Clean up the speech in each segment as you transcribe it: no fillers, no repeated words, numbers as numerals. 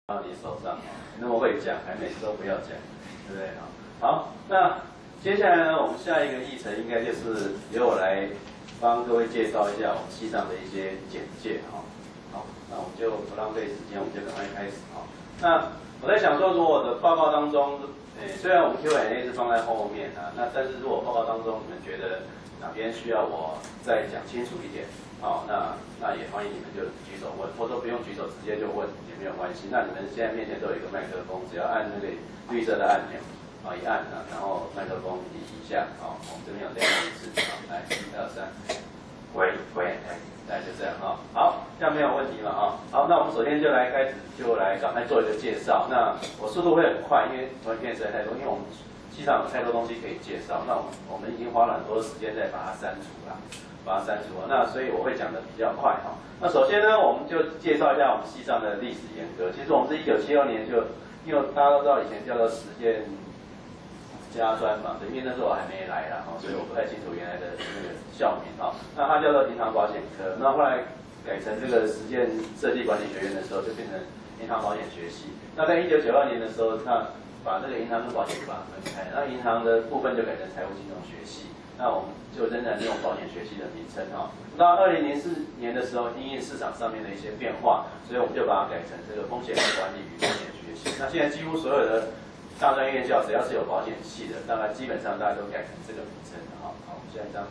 到你手上，那么会讲，还每次都不要讲，对不对？好，那接下来呢，我们下一个议程应该就是由我来帮各位介绍一下我们系上的一些简介哈。好，那我们就不浪费时间，我们就赶快开始哈。那我在想说，如果我的报告当中，虽然我们 Q&A 是放在后面啊，那但是如果报告当中你们觉得哪边需要我再讲清楚一点，好，那也欢迎你们就举手问，或者不用举手直接就问。没有关系，那你们现在面前都有一个麦克风，只要按那个绿色的按钮，一按然后麦克风移一下，我们这边有亮一次，来1、2、3，喂，大概就这样好，这样没有问题嘛好，那我们首先就来开始，赶快做一个介绍。那我速度会很快，因为图片实在太多，因为我们系上有太多东西可以介绍，那我们已经花了很多时间在把它删除了。那所以我会讲的比较快那首先呢，我们就介绍一下我们系上的历史沿革。其实我们是1976年因为大家都知道以前叫做实践家专嘛，因为那时候我还没来啦所以我不太清楚原来的那个校名那它叫做银行保险科，那后来改成这个实践设计管理学院的时候，就变成银行保险学系。那在1992年的时候，那把这个银行跟保险把它分开，那银行的部分就改成财务金融学系。那我们就仍然用保险学系的名称到2004年的时候，因应市场上面的一些变化，所以我们就把它改成这个风险管理与保险学系。那现在几乎所有的大专院校，只要是有保险系的，大概基本上大家都改成这个名称好，我们下一张。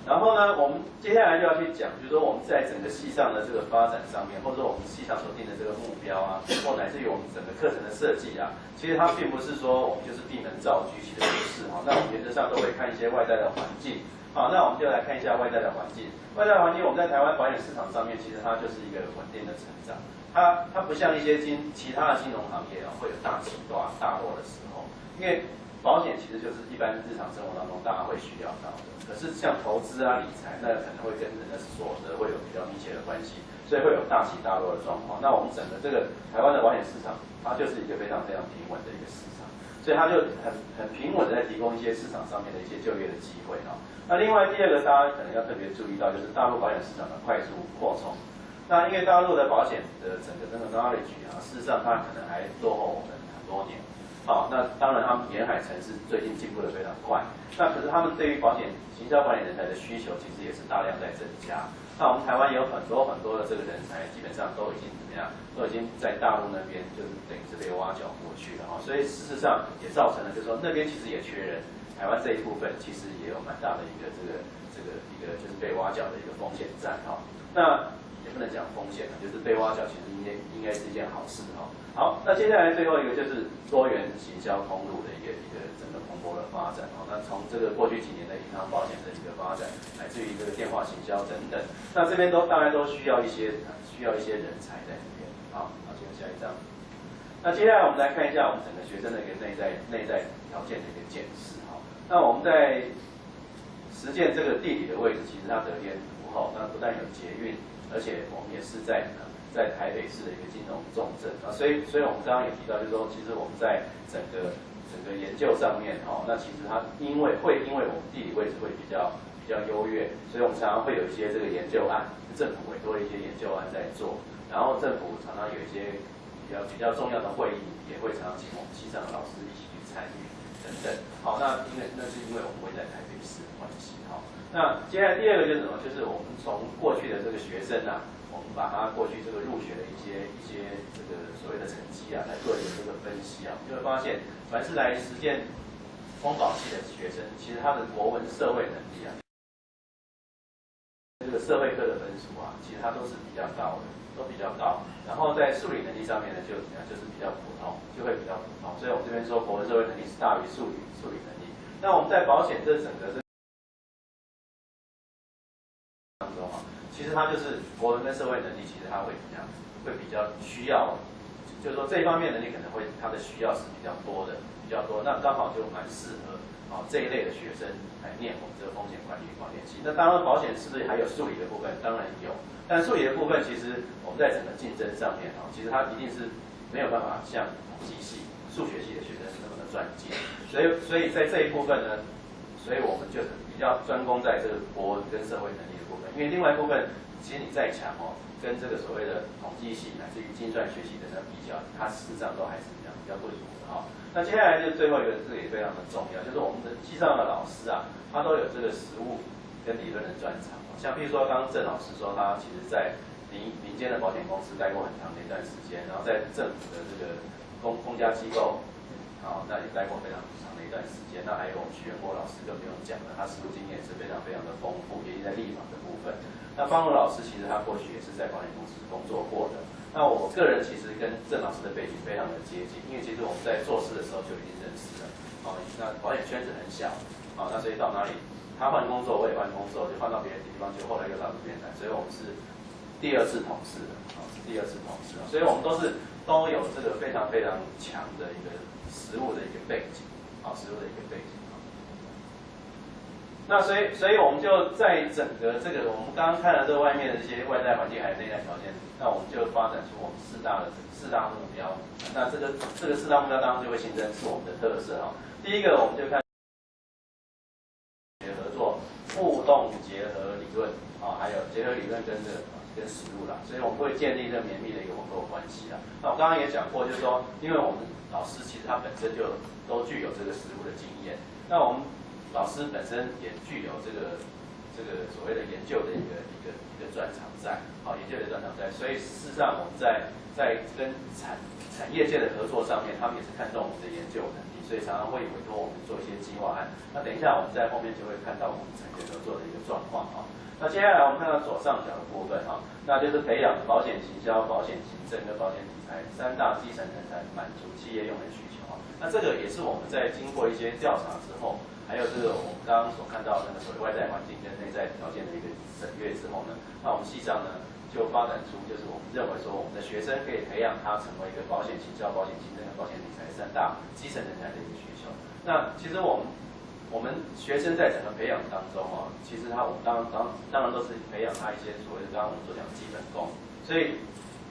然后呢，我们接下来就要去讲，就是说我们在整个系上的这个发展上面，或者说我们系上所定的这个目标或乃至于我们整个课程的设计其实它并不是说我们就是闭门造车其实不是那我们原则上都会看一些外在的环境那我们就来看一下外在的环境。外在的环境，我们在台湾保险市场上面，其实它就是一个稳定的成长。它不像一些其他的金融行业会有大起大落的时候，因为保险其实就是一般日常生活当中大家会需要到的。可是像投资理财，那可能会跟人的所得会有比较密切的关系，所以会有大起大落的状况。那我们整个这个台湾的保险市场，它就是一个非常非常平稳的一个市场，所以它就很平稳的在提供一些市场上面的一些就业的机会那另外第二个大家可能要特别注意到，就是大陆保险市场的快速扩充。那因为大陆的保险的整个knowledge事实上它可能还落后我们很多年。那当然他们沿海城市最近进步的非常快。那可是他们对于保险行销管理人才的需求，其实也是大量在增加。那我们台湾有很多的这个人才，基本上都已经怎么样？都已经在大陆那边就是等于是被挖角过去了所以事实上也造成了，就是说那边其实也缺人，台湾这一部分其实也有蛮大的一个一个就是被挖角的一个风险在那也不能讲风险就是被挖角其实应该是一件好事好，那接下来最后一个就是多元行销通路的一个整个蓬勃的发展那从这个过去几年的银行保险的一个发展，乃至于这个电话行销等等，那这边大概都需要一些人才在里面好，进入下一章。那接下来我们来看一下我们整个学生的一个内在条件的一个检视那我们在实践这个地理的位置，其实它得天独厚，那不但有捷运，而且我们也是在台北市的一个金融重镇所以我们刚刚也提到，就是说，其实我们在整个研究上面那其实它因为我们地理位置会比较优越，所以我们常常会有一些这个研究案，政府委托一些研究案在做，然后政府常常有一些比较重要的会议，也会常常请我们系上的老师一起去参与等等。好，那是因为我们会在台北市的关系那接下来第二个就是什么？就是我们从过去的这个学生我们把他过去这个入学的一些这个所谓的成绩来做一个这个分析就会发现，凡是来实践风保系的学生，其实他的国文社会能力这个社会科的分数其实它都是比较高的，都比较高。然后在数理能力上面呢，就是比较普通，就会比较普通。所以我们这边说国文社会能力是大于数理能力。那我们在保险这整个当中其实它就是国文跟社会能力，其实它会怎么样？会比较需要，就是说这一方面能力可能会它的需要是比较多的，那刚好就蛮适合这一类的学生来念我们这个风险管理系。那当然保险是不是还有数理的部分？当然有，但数理的部分其实我们在整个竞争上面其实它一定是没有办法像统计系、数学系的学生那么的专精，所以在这一部分呢，所所以我们就比较专攻在这个国文跟社会能力的部分，因为另外一部分其实你再强哦，跟这个所谓的统计系乃至于精算学习的比较，它事实上都还是比较不足的哈。那接下来就最后一个，这个也非常的重要，就是我们的系上的老师啊，他都有这个实务跟理论的专长。像譬如说，刚刚郑老师说，他其实在民间的保险公司待过很长的一段时间，然后在政府的这个公家机构，那也待过非常长的一段时间。那还有我们徐元波老师更不用讲了，他实务经验是非常非常的丰富，也在立法的部分。那方如老师其实他过去也是在保险公司工作过的。那我个人其实跟郑老师的背景非常的接近，因为其实我们在做事的时候就已经认识了。那保险圈子很小，那所以到哪里他换工作，我也换工作，就换到别的地方，就后来又到这边来，所以我们是第二次同事的，是第二次同事，所以我们都有这个非常非常强的一个实务的一个背景，实务的一个背景。那所以我们就在整个这个我们刚刚看了这个外面的一些外在环境还有内在条件，那我们就发展出我们四大目标。那这个四大目标当然就会形成是我们的特色哈。第一个我们就看合作、互动结合理论还有结合理论跟实务啦，所以我们会建立这绵密的一个合作关系啊。那我刚刚也讲过，就是说，因为我们老师其实他本身就都具有这个实务的经验，那我们老师本身也具有这个所谓的研究的一个专长在，研究的专长在，所以事实上我们在跟产业界的合作上面，他们也是看重我们的研究能力，所以常常会委托我们做一些计划案。那等一下我们在后面就会看到我们产学合作的一个状况那接下来我们看到左上角的部分那就是培养保险行销、保险行政跟保险理财三大基层人才，满足企业用人需求那这个也是我们在经过一些调查之后，还有这个我们刚刚所看到的那个所谓外在环境跟内在条件的一个审阅之后呢，那我们系上呢就发展出就是我们认为说我们的学生可以培养他成为一个保险行销、保险行政跟保险理财三大基层人才的一个需求。那其实我们学生在整个培养当中其实我们当然都是培养他一些所谓的刚刚我们所讲的基本功，所以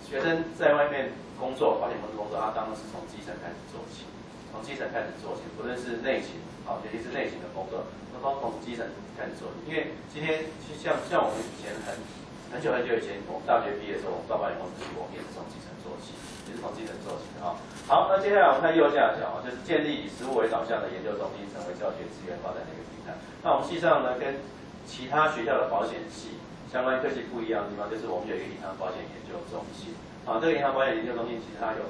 学生在外面工作，保险公司工作，他当然是从基层开始做起。从基层开始做起，不论是内勤，尤其是内勤的工作，都从基层开始做起。因为今天像我们以前很久以前，我们大学毕业的时候，我们到保险公司去，我们也是从基层做起，也是从基层做起的好，那接下来我们看右下角就是建立以实务为导向的研究中心，成为教学资源发展的一个平台。那我们系上呢，跟其他学校的保险系相关科技不一样的地方，就是我们有一个银行保险研究中心。这个银行保险研究中心其实它有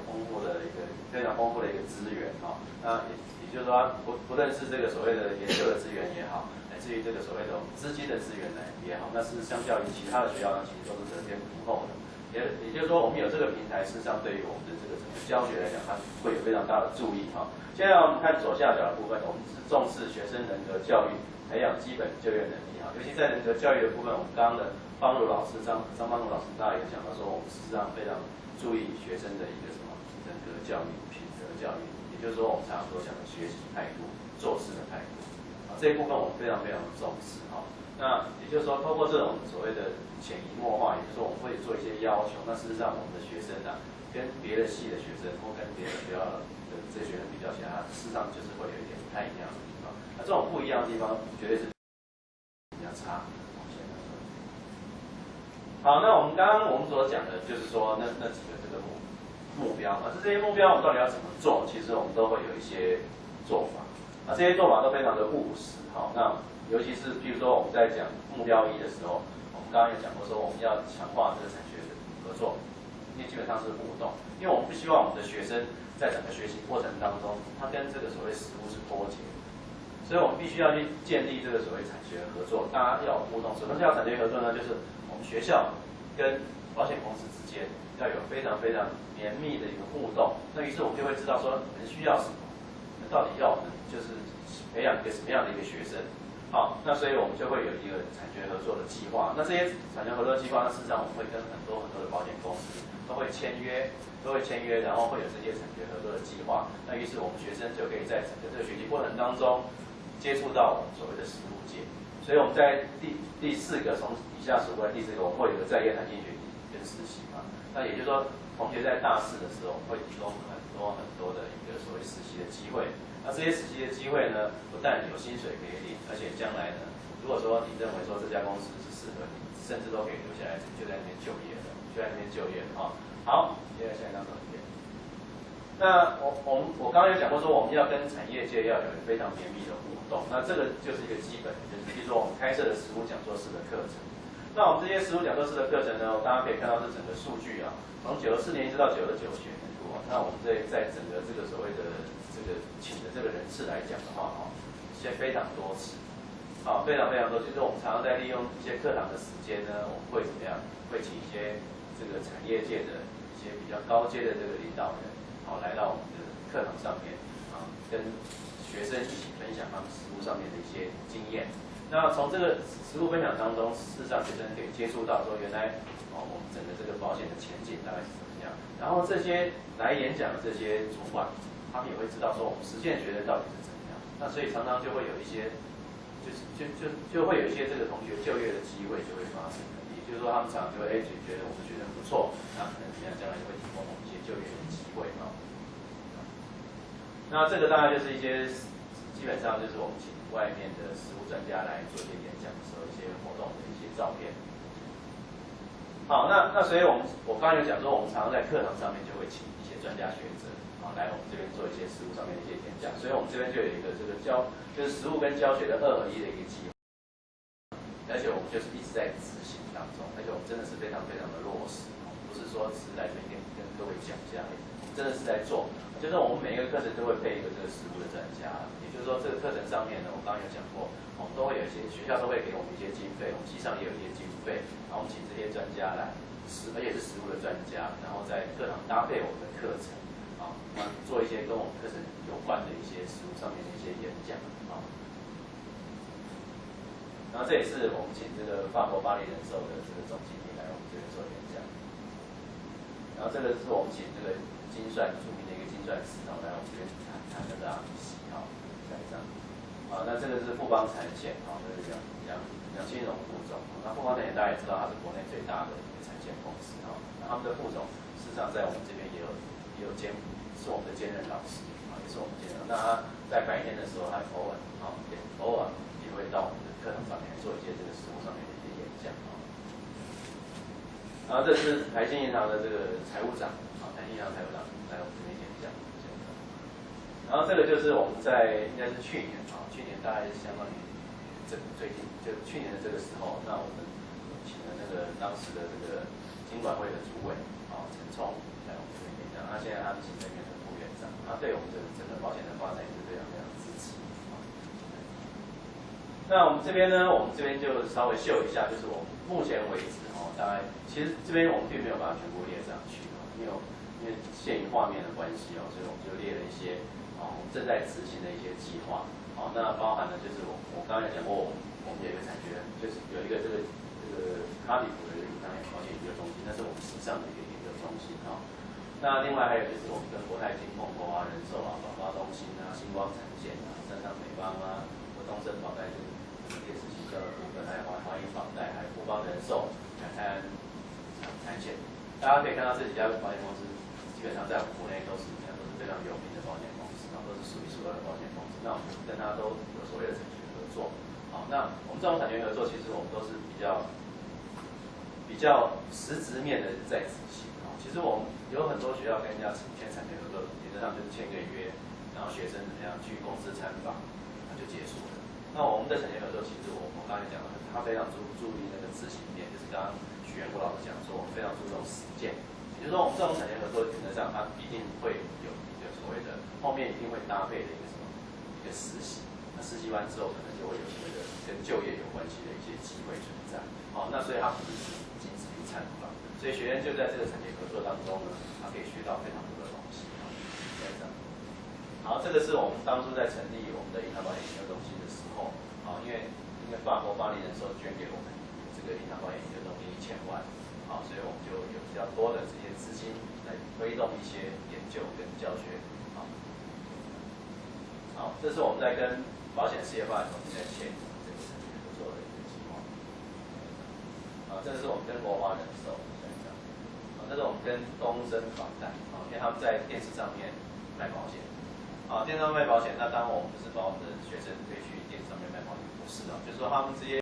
非常丰富的一个资源那也就是说，不论是这个所谓的研究的资源也好，乃至于这个所谓的资金的资源也好，那是相较于其他的学校呢，其实都是得天独厚的。也就是说，我们有这个平台，事实上对于我们的这个整个教学来讲，它会有非常大的注意接下来我们看左下角的部分，我们是重视学生人格教育，培养基本就业能力尤其在人格教育的部分，我们刚刚的方如老师张方如老师大家也讲到说，我们事实上非常注意学生的一个什么人格教育、品德教育，也就是说我们常常所讲的学习态度、做事的态度这一部分我们非常非常的重视那也就是说，透过这种所谓的潜移默化，也就是说我们会做一些要求。那事实上，我们的学生跟别的系的学生或跟别的学校的这些学生比较起来，事实上就是会有一点不太一样的地方。那这种不一样的地方，绝对是比较差。好，那我们刚刚我们所讲的就是说那几个这个目标这些目标我们到底要怎么做？其实我们都会有一些做法。这些做法都非常的务实。那尤其是譬如说我们在讲目标1的时候，我们刚刚有讲过说我们要强化这个产学的合作，因为基本上是互动，因为我们不希望我们的学生在整个学习过程当中，他跟这个所谓实务是脱节的，所以我们必须要去建立这个所谓产学合作，大家要有互动。什么叫产学合作呢？就是我们学校跟保险公司之间要有非常非常绵密的一个互动。那于是我们就会知道说你们需要什么，到底要我们就是培养一个什么样的一个学生。那所以我们就会有一个产学合作的计划。那这些产学合作计划，事实上我们会跟很多的保险公司都会签约，然后会有这些产学合作的计划。那于是我们学生就可以在整个这个学习过程当中接触到我们所谓的实务界。所以我们在第4个从以下数过来第4个，我们会有一个在业弹性学习跟实习那也就是说，同学在大四的时候会提供很多的一个所谓实习的机会。那这些实习的机会呢，不但有薪水可以领，而且将来呢，如果说你认为说这家公司是适合你，甚至都可以留下来，就在那边就业了，啊。好，接下来下一张照片。那我刚刚有讲过说，我们要跟产业界要有非常绵密的互动，那这个就是一个基本，就是比如说我们开设的实务讲座式的课程。那我们这些实务讲座式的课程呢，大家可以看到这整个数据啊，从94年一直到99学年度啊，那我们在整个这个所谓的这个请的这个人次来讲的话，现在非常多次，非常多。就是我们常常在利用一些课堂的时间呢，我们会怎么样？会请一些这个产业界的一些比较高阶的这个领导人，来到我们的课堂上面跟学生一起分享他们实务上面的一些经验。那从这个实务分享当中，事实上学生可以接触到说，原来我们整个这个保险的前景大概是怎么样。然后这些来演讲的这些主管，他们也会知道说我们实践学的到底是怎么样。那所以常常就会有一些，就会有一些这个同学就业的机会就会发生。也就是说，他们常常就会觉得我们学生不错，那可能怎么样，将来就会提供我们一些就业的机会那这个大概就是一些，基本上就是我们请外面的实务专家来做一些演讲的时候一些活动的一些照片。好，那所以我刚才有讲说，我们常常在课堂上面就会请一些专家学者来我们这边做一些实务上面的一些演讲，所以我们这边就有一个这个就是实务跟教学的2合1的一个计划，而且我们就是一直在执行当中，而且我们真的是非常的落实，不是说只是来这边跟各位讲一下，我们真的是在做。就是我们每一个课程都会配一个这个实务的专家，也就是说这个课程上面呢，我刚刚有讲过，我们都会有一些学校都会给我们一些经费，我们系上也有一些经费，然后我们请这些专家来，而且是实务的专家，然后在课堂搭配我们的课程，做一些跟我们课程有关的一些实务上面的一些演讲然后这也是我们请这个法国巴黎人寿的这个总经理来我们这边做演讲，然后这个是我们请这个精算著名的一个精算师来我们这边谈的RBC下一张那这个是富邦产险这是杨金荣副总，那富邦产险大家也知道，它是国内最大的一个产险公司那他们的副总事实上在我们这边也有是我们的兼任老师也是我们兼任。那他在白天的时候，他偶尔也会到我们的课堂上面做一些这个实务上面的一些演讲然后这是台新银行的这个财务长台新银行财务长来我们这边演讲。然后这个就是我们应该是去年大概相当于最近就去年的这个时候，那我们请了那个当时的这个金管会的主委陈冲来我们这边演讲。那现在他是行政院的副院长，对我们整个保险的发展也是非常支持。那我们这边呢，就稍微秀一下，就是我们目前为止大概其实这边我们并没有把它全部列上去因为限于画面的关系所以我们就列了一些我们正在执行的一些计划那包含了就是我刚才讲过，我们有一个产学，就是有一个这个卡比普的银行保险研究中心，那是我们系上的一个研究中心那另外还有就是我们跟国泰金控、国华人寿宝华中心星光产险三商美邦国东森保代就是电子行销的部分，还有华银保代，还有富邦人寿、泰安产险。大家可以看到这几家保险公司，基本上在我们国内都是非常有名的保险公司，都是数一数二的保险公司。那我们跟它都有所谓的产学合作。那我们这种产学合作，其实我们都是比较实质面的在执行。其实我们有很多学校跟人家签产学合作，原则上就是签个约，然后学生怎么样去公司参访，就结束了。那我们的产学合作，其实我刚才讲了，它非常注意那个执行面，就是刚刚徐元国老师讲说，我们非常注重实践。也就是说，我们这种产学合作，原则上它一定会有一个所谓的后面一定会搭配的一个实习。那实习完之后，可能就会有所谓的跟就业有关系的一些机会存在。那所以它不是仅止于参访，所以学员就在这个产学合作当中呢，他可以学到非常多的东西。好，这个是我们当初在成立我们的银行保险研究中心的时候，因为法国巴黎人寿捐给我们这个银行保险研究中心1000万，所以我们就有比较多的这些资金来推动一些研究跟教学。好，这是我们在跟保险事业发展中心在签这个产学合作的一个计划。这个是我们跟国华人寿。那是我们跟东森访谈啊，因为他们在电视上面卖保险。啊，电视上卖保险，那当然我们不是把我们的学生推去电视上面卖保险，不是啊，就是说他们这些。